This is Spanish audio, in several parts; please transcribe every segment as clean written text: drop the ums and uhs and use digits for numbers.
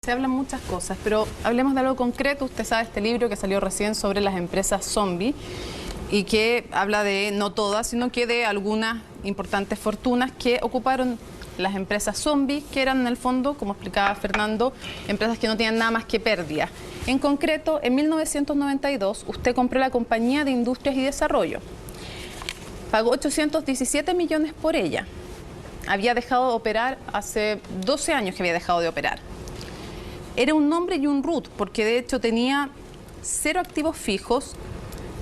Se hablan muchas cosas, pero hablemos de algo concreto. Usted sabe este libro que salió recién sobre las empresas zombie y que habla de, no todas, sino que de algunas importantes fortunas que ocuparon las empresas zombie, que eran en el fondo, como explicaba Fernando, empresas que no tenían nada más que pérdidas. En concreto, en 1992, usted compró la Compañía de Industrias y Desarrollo. Pagó 817 millones por ella. Había dejado de operar hace 12 años que había dejado de operar. Era un nombre y un root, porque de hecho tenía 0 activos fijos,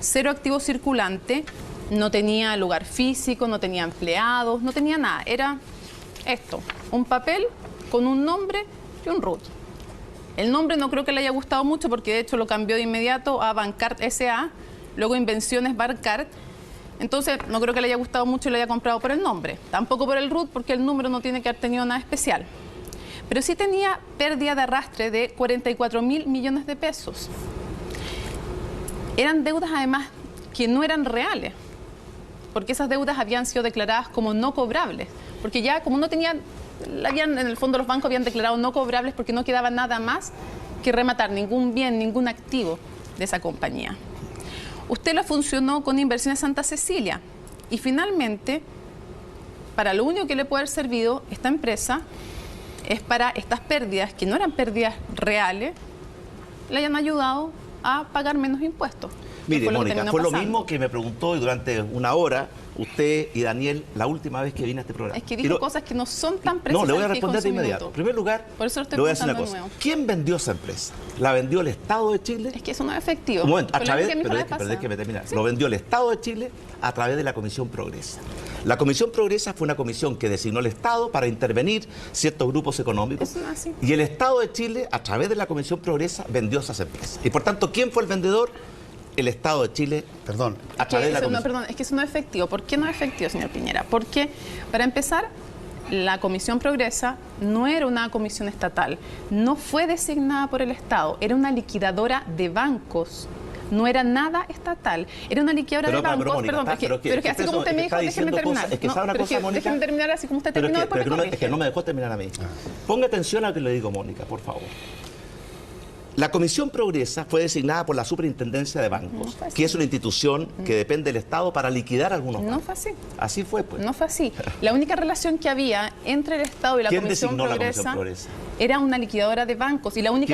0 activos circulantes, no tenía lugar físico, no tenía empleados, no tenía nada. Era esto, un papel con un nombre y un root. El nombre no creo que le haya gustado mucho porque de hecho lo cambió de inmediato a Bancard S.A., luego Invenciones Bancard. Entonces no creo que le haya gustado mucho y lo haya comprado por el nombre. Tampoco por el root porque el número no tiene que haber tenido nada especial. Pero sí tenía pérdida de arrastre de 44.000 millones de pesos. Eran deudas además que no eran reales, porque esas deudas habían sido declaradas como no cobrables, porque ya como no tenían, en el fondo los bancos habían declarado no cobrables porque no quedaba nada más que rematar, ningún bien, ningún activo de esa compañía. Usted la funcionó con Inversiones Santa Cecilia y finalmente, para lo único que le puede haber servido esta empresa es para estas pérdidas, que no eran pérdidas reales, le hayan ayudado a pagar menos impuestos. Mire, Mónica, fue lo mismo que me preguntó durante una hora usted y Daniel la última vez que vine a este programa. Es que dijo cosas que no son tan precisas. No, le voy a responder de inmediato. En primer lugar, por eso le voy a decir una cosa. ¿Quién vendió esa empresa? ¿La vendió el Estado de Chile? Es que eso no es efectivo. Un momento, pero déjeme terminar. ¿Sí? Lo vendió el Estado de Chile a través de la Comisión Progresa. La Comisión Progresa fue una comisión que designó el Estado para intervenir ciertos grupos económicos. Eso no es así. Y el Estado de Chile, a través de la Comisión Progresa, vendió esas empresas. Y por tanto, ¿quién fue el vendedor? El Estado de Chile, perdón, a través de la Comisión. Perdón, es que eso no es efectivo. ¿Por qué no es efectivo, señor Piñera? Porque, para empezar, la Comisión Progresa no era una comisión estatal, no fue designada por el Estado, era una liquidadora de bancos. No era nada estatal, era una liquidadora de bancos. Perdón, pero que así como usted me dijo, déjeme terminar. Es que sabe una cosa, Mónica. Déjeme terminar así como usted terminó después. Es que no me dejó terminar a mí. Ponga atención a lo que le digo, Mónica, por favor. La Comisión Progresa fue designada por la Superintendencia de Bancos, que es una institución que depende del Estado para liquidar algunos bancos. No fue así. Así fue, pues. No fue así. La única relación que había entre el Estado y la Comisión Progresa era una liquidadora de bancos. Y la única...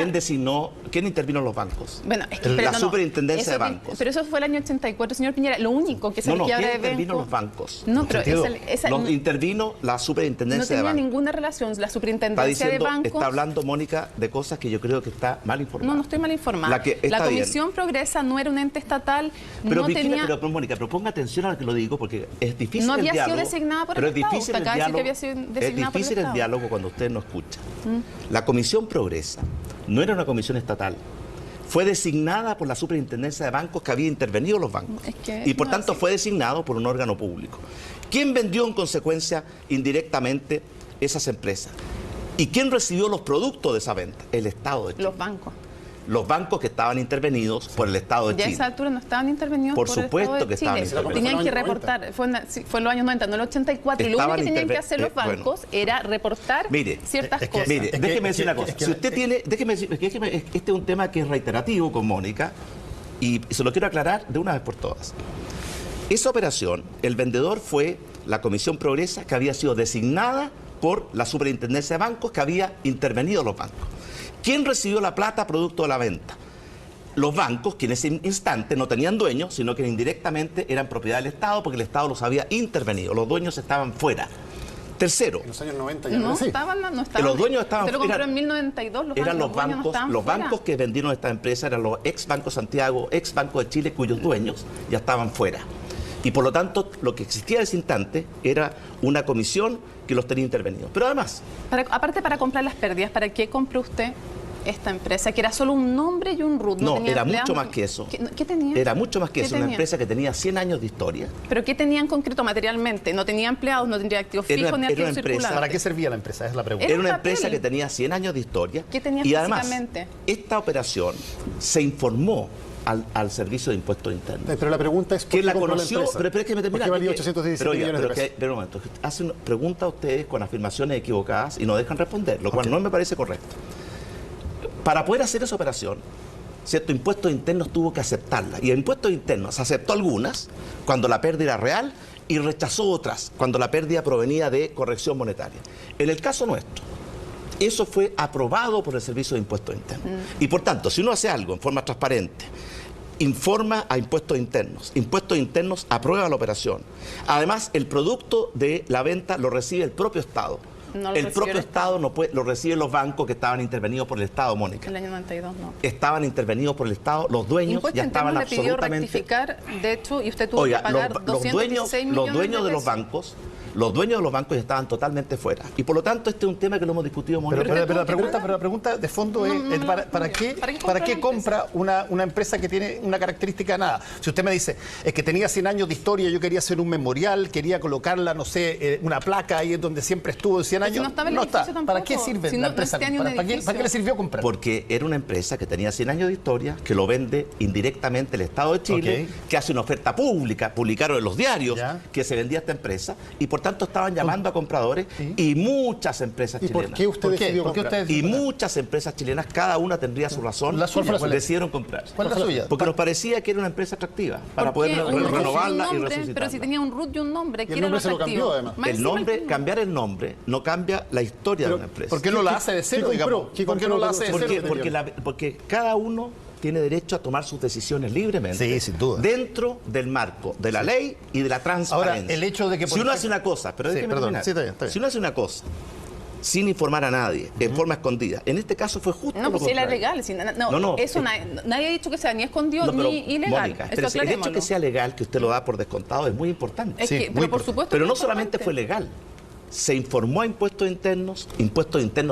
¿Quién intervino en los bancos? Bueno, es que, la Superintendencia de Bancos. Pero eso fue el año 84, señor Piñera. Lo único que se liquidadora de bancos... ¿quién intervino en los bancos? No, pero intervino la Superintendencia de Bancos. No tenía ninguna relación. La Superintendencia de Bancos... Está hablando, Mónica, de cosas que yo creo que está mal informada. No estoy mal informada. La Comisión Progresa no era un ente estatal, pero Mónica, pero ponga atención a lo que lo digo, porque es difícil el diálogo. No había sido designada por el Estado. Es difícil el diálogo cuando usted no escucha. La Comisión Progresa no era una comisión estatal. Fue designada por la Superintendencia de Bancos que había intervenido los bancos. Y por tanto fue designado por un órgano público. ¿Quién vendió en consecuencia indirectamente esas empresas? ¿Y quién recibió los productos de esa venta? El Estado de Chile. Los bancos. Los bancos que estaban intervenidos por el Estado de Chile. Ya a esa altura no estaban intervenidos por el Estado de Chile. Por supuesto que estaban intervenidos. Tenían que reportar, fue en los años 90, no en el 84. Y lo único que tenían que hacer los bancos era reportar ciertas cosas. Mire, déjeme decir una cosa. Si usted tiene, déjeme decir, este es un tema que es reiterativo con Mónica y se lo quiero aclarar de una vez por todas. Esa operación, el vendedor fue la Comisión Progresa, que había sido designada por la Superintendencia de Bancos, que había intervenido los bancos. ¿Quién recibió la plata producto de la venta? Los bancos, que en ese instante no tenían dueños, sino que indirectamente eran propiedad del Estado porque el Estado los había intervenido. Los dueños estaban fuera. Tercero. En los años 90 ya no estaban. Los dueños estaban fuera. Usted lo compró en 1992. Eran los bancos que vendieron esta empresa, eran los ex Banco Santiago, ex Banco de Chile, cuyos dueños ya estaban fuera. Y por lo tanto, lo que existía en ese instante era una comisión que los tenía intervenidos. Pero además... aparte, para comprar las pérdidas, ¿para qué compró usted esta empresa? Que era solo un nombre y un root. No, era mucho más que eso. ¿Qué tenía? Era mucho más que eso. Una empresa que tenía 100 años de historia. ¿Pero qué tenía en concreto materialmente? No tenía empleados, no tendría activos fijos ni activos circulantes. ¿Para qué servía la empresa? Es la pregunta. Era una empresa que tenía 100 años de historia. ¿Qué tenía y además, físicamente? Esta operación se informó al Servicio de Impuestos Internos. Pero la pregunta es, ¿por qué la conoció? Pero es que me termina. ¿Por qué valía 817 millones de pesos? Pero un momento, hacen preguntas a ustedes con afirmaciones equivocadas y no dejan responder, lo cual no me parece correcto. Para poder hacer esa operación, ¿cierto? Impuestos Internos tuvo que aceptarla. Y Impuestos Internos aceptó algunas cuando la pérdida era real y rechazó otras cuando la pérdida provenía de corrección monetaria. En el caso nuestro, eso fue aprobado por el Servicio de Impuestos Internos. Y por tanto, si uno hace algo en forma transparente, informa a Impuestos Internos aprueba la operación. Además, el producto de la venta lo recibe el propio Estado. No el propio Estado no puede, lo reciben los bancos que estaban intervenidos por el Estado, Mónica. En el año 92 no. Estaban intervenidos por el Estado, los dueños ya estaban absolutamente... le pidió rectificar, de hecho, y usted tuvo que pagar 216 millones los dueños de los pesos. bancos... Los dueños de los bancos ya estaban totalmente fuera. Y por lo tanto, este es un tema que lo hemos discutido mucho. Pero la pregunta de fondo es, ¿para qué compra una empresa que tiene una característica nada? Si usted me dice, es que tenía 100 años de historia, yo quería hacer un memorial, quería colocarla, no sé, una placa ahí en donde siempre estuvo en 100 años. No está. ¿Para qué sirve la empresa? ¿Para qué le sirvió comprar? Porque era una empresa que tenía 100 años de historia, que lo vende indirectamente el Estado de Chile, que hace una oferta pública, publicaron en los diarios que se vendía esta empresa, y por tanto estaban llamando a compradores y muchas empresas chilenas. ¿Por qué usted decidió comprar? Y muchas empresas chilenas, cada una tendría su razón, decidieron comprar. ¿Cuál es la suya? Porque nos parecía que era una empresa atractiva para poder renovarla y resucitarla. Pero si tenía un root y un nombre, que el era lo nombre se lo atractivo. cambió, además. El nombre, cambiar el nombre no cambia la historia de una empresa. ¿Por qué no la hace de cero, digamos? ¿Por qué no la hace de cero? Porque cada uno tiene derecho a tomar sus decisiones libremente. Sí, sin duda. Dentro del marco de la ley y de la transparencia. Ahora, el hecho de que... Si uno hace una cosa, pero déjeme terminar. Está bien. Si uno hace una cosa sin informar a nadie, en forma escondida, en este caso fue justo No, pues si era legal. Nadie ha dicho que sea ni escondido ni ilegal. Mónica, pero el hecho que sea legal, que usted lo da por descontado, es muy importante. Pero por supuesto. Pero no solamente fue legal. Se informó a Impuestos Internos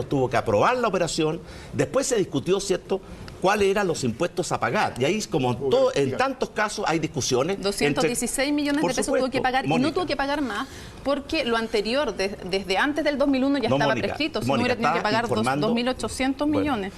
tuvo que aprobar la operación, después se discutió, ¿cierto?, cuáles eran los impuestos a pagar. Y ahí, como en tantos casos, hay discusiones. 216 millones de pesos tuvo que pagar, Mónica, y no tuvo que pagar más porque lo anterior, desde antes del 2001 ya estaba prescrito. Si no hubiera tenido que pagar 2.800 millones.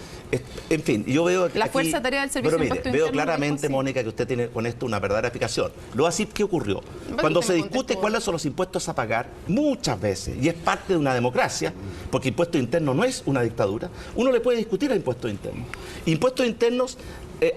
En fin, yo veo la fuerza de tarea del Servicio de Impuestos Internos. Veo claramente, Mónica, que usted tiene con esto una verdadera explicación. Luego, así, ¿qué ocurrió? Cuando se discute cuáles son los impuestos a pagar, muchas veces, y es parte de una democracia, porque Impuestos Internos no es una dictadura, uno le puede discutir a Impuestos Internos. Impuestos Internos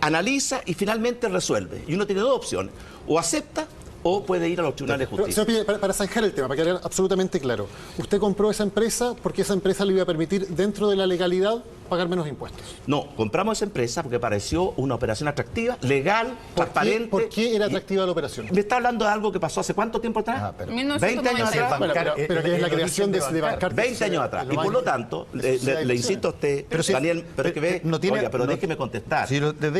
analiza y finalmente resuelve. Y uno tiene dos opciones: o acepta o puede ir a los tribunales de justicia. Señor Piñera, para zanjar el tema, para quedar absolutamente claro, usted compró esa empresa porque esa empresa le iba a permitir, dentro de la legalidad, pagar menos impuestos. No, compramos esa empresa porque pareció una operación atractiva, legal, transparente. ¿Por qué era atractiva la operación? Me está hablando de algo que pasó hace ¿cuánto tiempo atrás? 20 años atrás. Pero que es la creación de Bancard. 20 años atrás. Y por lo tanto, le insisto a usted, Daniel, pero es que ve, pero déjeme contestar.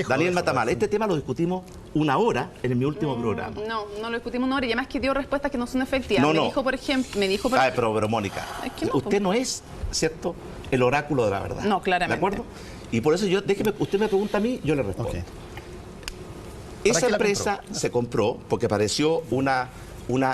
Daniel Matamala, este tema lo discutimos una hora en mi último programa. No lo discutimos una hora y además que dio respuestas que no son efectivas. Me dijo, por ejemplo... pero Mónica, usted no es, ¿cierto?, el oráculo de la verdad. No, claramente. ¿De acuerdo? Y por eso usted me pregunta a mí, yo le respondo. Esa empresa se compró porque pareció una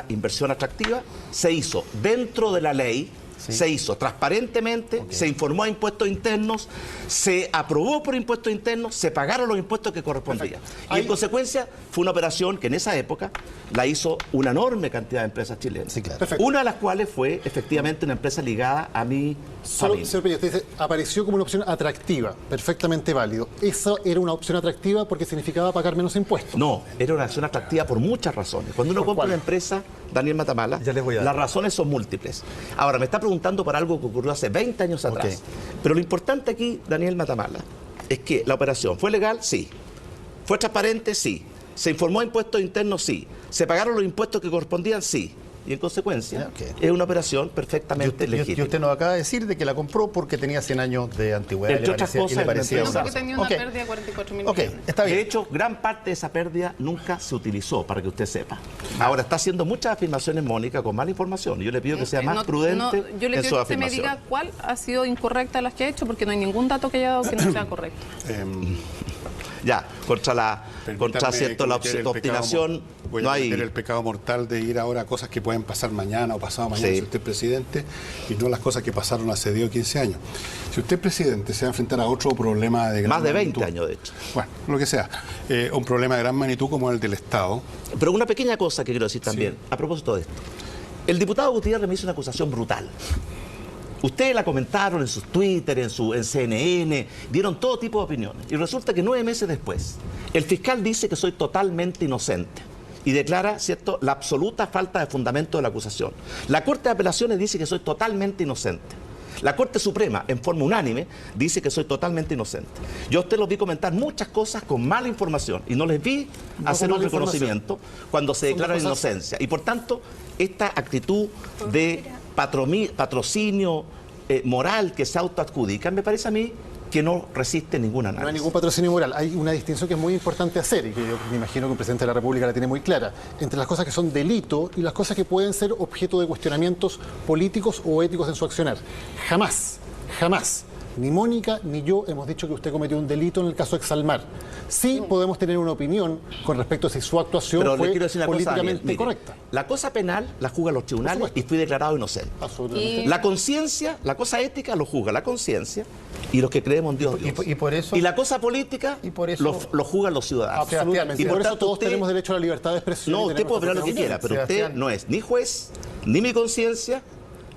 inversión atractiva, se hizo dentro de la ley, se hizo transparentemente, se informó a Impuestos Internos, se aprobó por Impuestos Internos, se pagaron los impuestos que correspondían. Y en consecuencia fue una operación que en esa época la hizo una enorme cantidad de empresas chilenas. Sí, claro. Una de las cuales fue efectivamente una empresa ligada a mi familia. Señor Peña, usted dice, apareció como una opción atractiva, perfectamente válido. ¿Eso era una opción atractiva porque significaba pagar menos impuestos? No, era una opción atractiva por muchas razones. Cuando uno compra una empresa, Daniel Matamala, las razones son múltiples. Ahora, me está preguntando por algo que ocurrió hace 20 años atrás. Pero lo importante aquí, Daniel Matamala, es que la operación fue legal, sí. Fue transparente, sí. Se informó a Impuestos Internos, sí. Se pagaron los impuestos que correspondían, sí. Y en consecuencia, es una operación perfectamente legítima. Y usted nos acaba de decir de que la compró porque tenía 100 años de antigüedad. Entre otras cosas, porque tenía una pérdida de 44 mil millones. Está bien. De hecho, gran parte de esa pérdida nunca se utilizó, para que usted sepa. Ahora, está haciendo muchas afirmaciones, Mónica, con mala información. Yo le pido que sea más prudente yo le en pido sus que usted me diga cuál ha sido incorrecta las que ha hecho, porque no hay ningún dato que haya dado que no sea correcto. Ya, contra la obstinación voy a cometer el pecado mortal de ir ahora a cosas que pueden pasar mañana o pasado mañana si usted es presidente, y no las cosas que pasaron hace 10 o 15 años. Si usted es presidente, se va a enfrentar a otro problema de gran magnitud. Más de 20 magnitud. años, de hecho. Bueno, lo que sea. Un problema de gran magnitud como el del Estado. Pero una pequeña cosa que quiero decir también, a propósito de esto. El diputado Gutiérrez me hizo una acusación brutal. Ustedes la comentaron en sus Twitter, en CNN, dieron todo tipo de opiniones. Y resulta que 9 meses después, el fiscal dice que soy totalmente inocente y declara, ¿cierto?, la absoluta falta de fundamento de la acusación. La Corte de Apelaciones dice que soy totalmente inocente. La Corte Suprema, en forma unánime, dice que soy totalmente inocente. Yo a usted los vi comentar muchas cosas con mala información y no les vi hacer un reconocimiento cuando se declara la inocencia. Y por tanto, esta actitud de patrocinio moral que se autoadjudica, me parece a mí que no resiste ningún análisis. No hay ningún patrocinio moral. Hay una distinción que es muy importante hacer y que yo me imagino que el presidente de la República la tiene muy clara, entre las cosas que son delito y las cosas que pueden ser objeto de cuestionamientos políticos o éticos en su accionar. Jamás, jamás, ni Mónica ni yo hemos dicho que usted cometió un delito en el caso Exalmar. Sí podemos tener una opinión con respecto a si su actuación fue políticamente correcta. La cosa penal la juzgan los tribunales y fui declarado inocente. La conciencia, la cosa ética lo juzga la conciencia y los que creemos en Dios. Y la cosa política lo juzgan los ciudadanos. Absolutamente. Y por eso todos tenemos derecho a la libertad de expresión. No, usted puede opinar lo que quiera, pero usted no es ni juez, ni mi conciencia,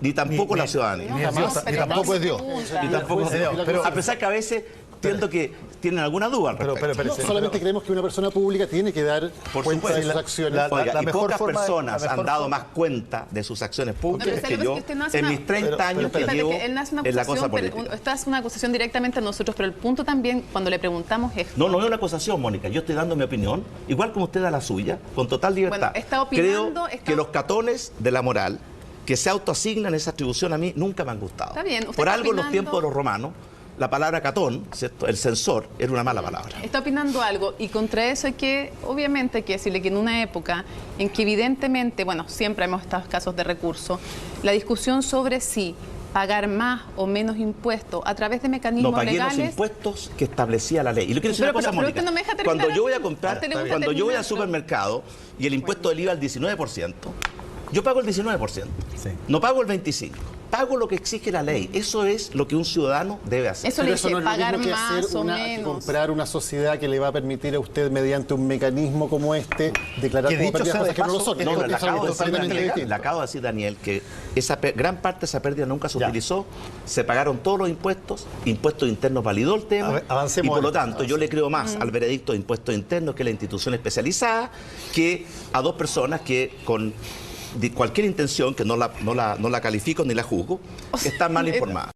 ni tampoco la ciudadanía. Ni tampoco es Dios. Ni tampoco es Dios. Pero a pesar que a veces entiendo que tienen alguna duda al respecto. No, solamente creemos que una persona pública tiene que dar cuenta de sus acciones. Y pocas personas han dado más cuenta de sus acciones públicas que yo en mis 30 años que llevo en la cosa política. Esta es una acusación directamente a nosotros, pero el punto también, cuando le preguntamos esto... No es una acusación, Mónica. Yo estoy dando mi opinión, igual como usted da la suya, con total libertad. Creo que los catones de la moral que se autoasignan esa atribución a mí nunca me han gustado. Está bien, por algo en los tiempos de los romanos, la palabra catón, ¿cierto?, el censor, era una mala palabra. Está opinando algo y contra eso hay que, obviamente, hay que decirle que en una época en que evidentemente, bueno, siempre hemos estado casos de recurso, la discusión sobre si pagar más o menos impuestos a través de mecanismos legales... No, pagué los impuestos que establecía la ley. Y lo quiero decir una cosa, Mónica. Cuando yo voy a comprar, cuando yo voy al supermercado y el impuesto del IVA al 19%, yo pago el 19%, no pago el 25%. Pago lo que exige la ley. Eso es lo que un ciudadano debe hacer. Eso le dice, no es pagar lo mismo que más hacer o menos. comprar una sociedad que le va a permitir a usted, mediante un mecanismo como este, declarar como pérdidas cosas que no lo son. Le acabo de decir, Daniel, que esa gran parte de esa pérdida nunca se utilizó. Se pagaron todos los impuestos. Impuestos internos validó el tema. Y por lo tanto, yo le creo más al veredicto de impuestos internos, que es la institución especializada, que a dos personas que con... de cualquier intención, que no la califico ni la juzgo, están mal informadas.